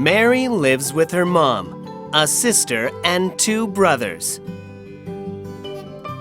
Mary lives with her mom, a sister, and 2 brothers.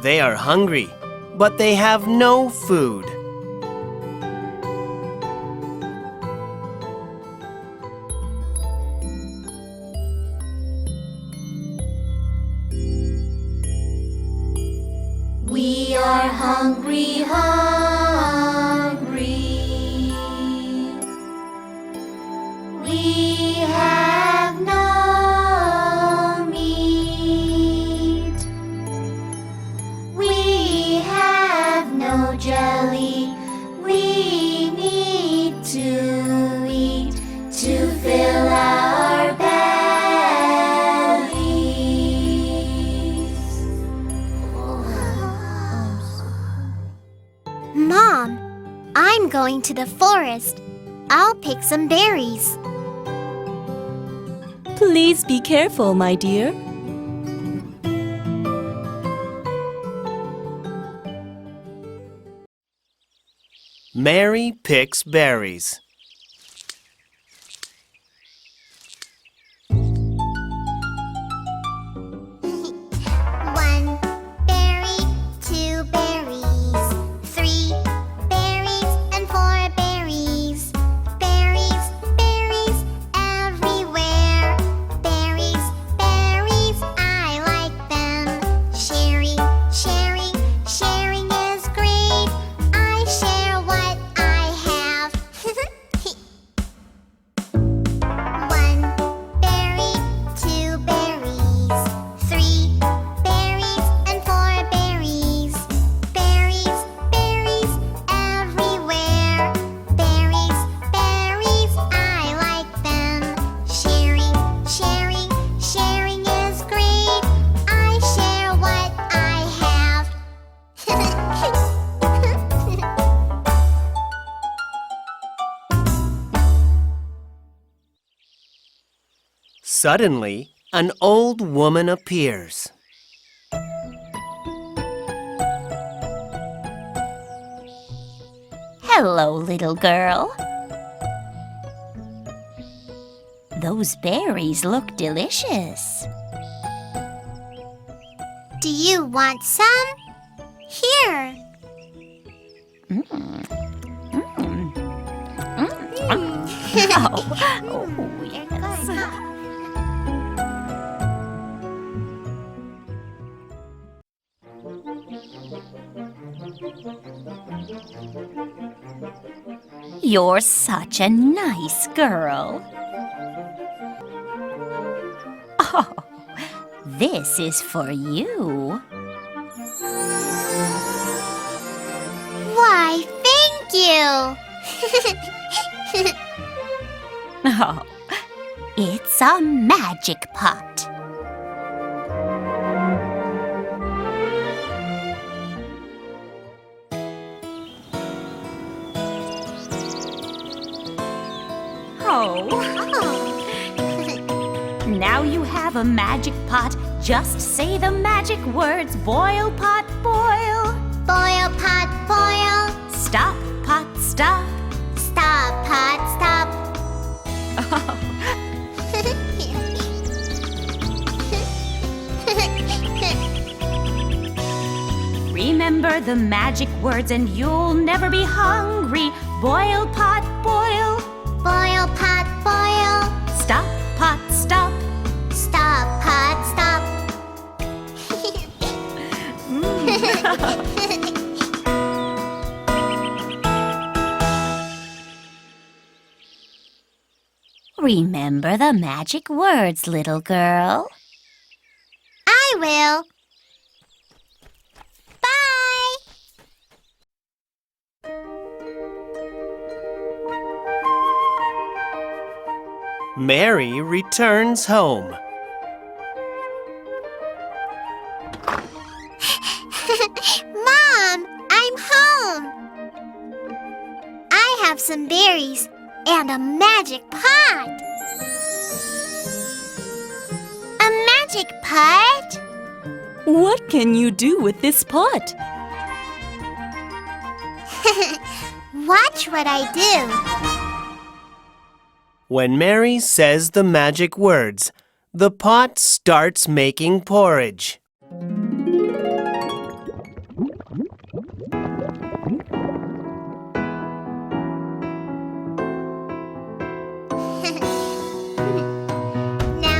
They are hungry, but they have no food. We are hungry, hungry. We have no meat. We have no jelly. We need to eat to fill our bellies. Mom, I'm going to the forest. I'll pick some berries. Please be careful, my dear. Mary picks berries. One berry, 2 berries, 3 berries, and 4 berries. Berries, berries, everywhere. Berries, berries, I like them. Sharing, sharing, sharing is great. I share what I have. 1 berry, 2 berries, 3 berries, and 4 berries. Berries, berries, everywhere. Berries, berries, I like them. Sharing, sharing, sharing is great. I share what I have. Suddenly, an old woman appears. Hello, little girl. Those berries look delicious. Do you want some? Here. You're such a nice girl. Oh, this is for you. Why, thank you. Oh, it's a magic pot. Oh. Now you have a magic pot. Just say the magic words. Boil, pot, boil. Boil, pot, boil. Stop, pot, stop. Stop, pot, stop. Remember the magic words and you'll never be hungry. Boil, pot, boil. Boil, pot, boil. Stop, pot, stop. Stop, pot, stop. Remember the magic words, little girl. I will. Bye. Mary returns home. Mom, I'm home. I have some berries and a magic pot. A magic pot? What can you do with this pot? Watch what I do. When Mary says the magic words, the pot starts making porridge. Now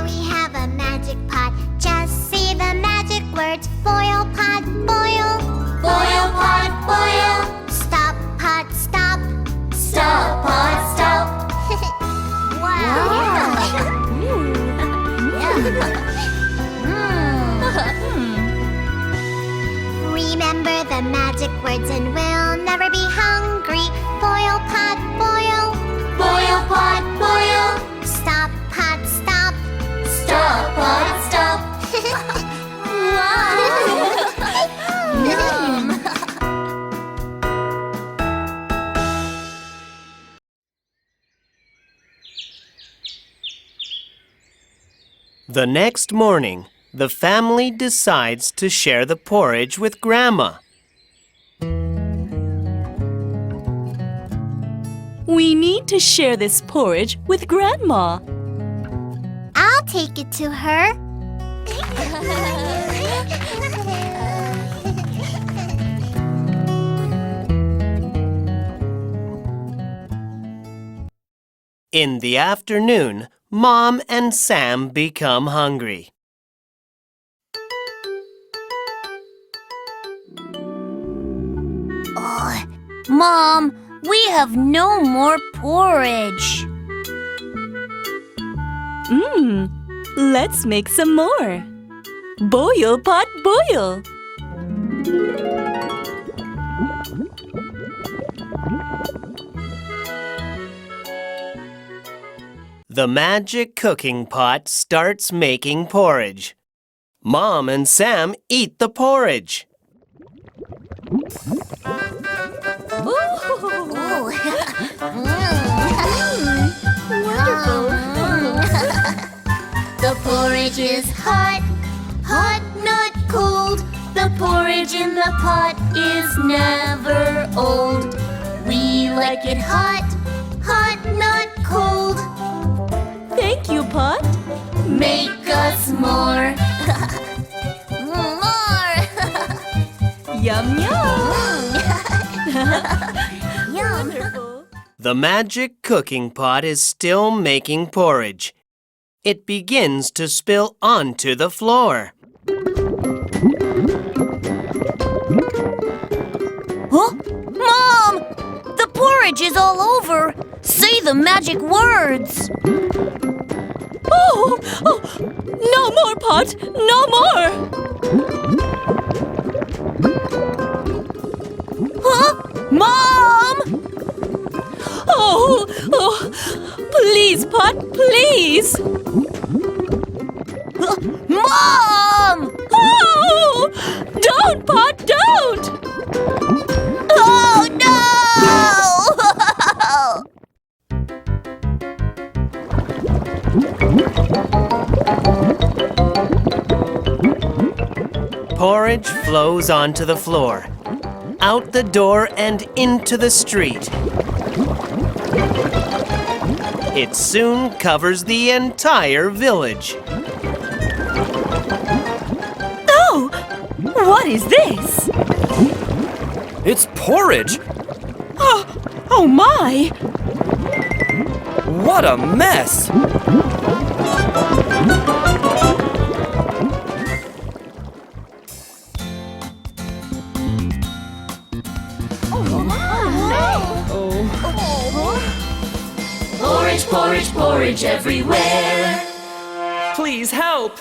we have a magic pot. Just say the magic words. Boil, pot, boil. Boil, pot, boil. Stop, pot, stop. Stop, pot, stop. Remember the magic words and we'll never be hungry. Boil, pot, boil. Boil, pot, boil. Stop, pot, stop. Stop, pot, stop. Yum. The next morning, the family decides to share the porridge with Grandma. We need to share this porridge with Grandma. I'll take it to her. In the afternoon, Mom and Sam become hungry. Mom, we have no more porridge. Let's make some more. Boil, pot, boil. The magic cooking pot starts making porridge. Mom and Sam eat the porridge. The porridge is hot, hot, not cold. The porridge in the pot is never old. We like it hot, hot, not cold. Thank you, Pot. Make us more. More. Yum, yum. Yum. Wonderful. The magic cooking pot is still making porridge. It begins to spill onto the floor. Huh? Mom! The porridge is all over. Say the magic words. Oh, no more, Pot. No more. Huh? Mom! Oh, please, Pot, please. Mom! Oh, don't, Pot, don't. Oh no! Porridge flows onto the floor, out the door and into the street. It soon covers the entire village. Oh, what is this? It's porridge! Oh my! What a mess! Porridge, porridge, porridge everywhere. Please help!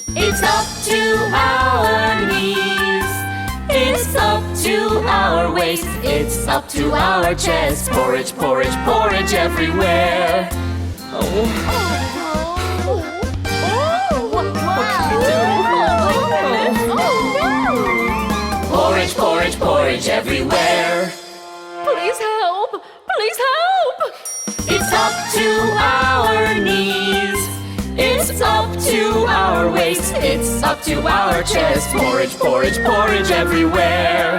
It's up to our knees. It's up to our waist. It's up to our chest. Porridge, porridge, porridge everywhere. Porridge, porridge, porridge everywhere. Please help! Please help! It's up to our knees. It's up to our waist. It's up to our chest. Porridge, porridge, porridge everywhere.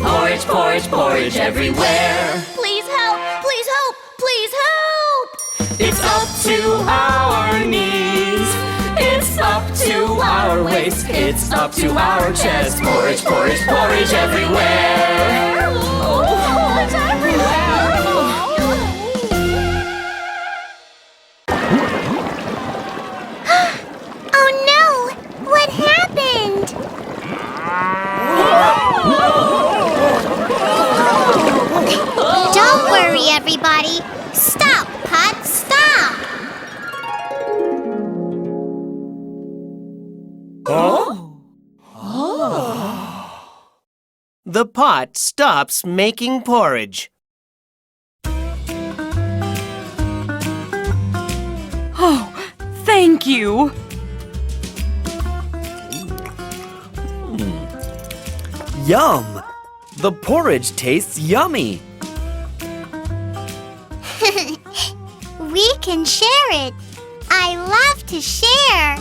Porridge, porridge. porridge, porridge everywhere. Please help! Please help! Please help! It's up to our knees. It's up to our waist. It's up to our chest. Porridge, porridge, porridge everywhere. Oh, it's everywhere! Oh no! What happened? Don't worry, everybody. Stop, Pot, stop! The pot stops making porridge. Oh, thank you. Yum! The porridge tastes yummy. We can share it. I love to share.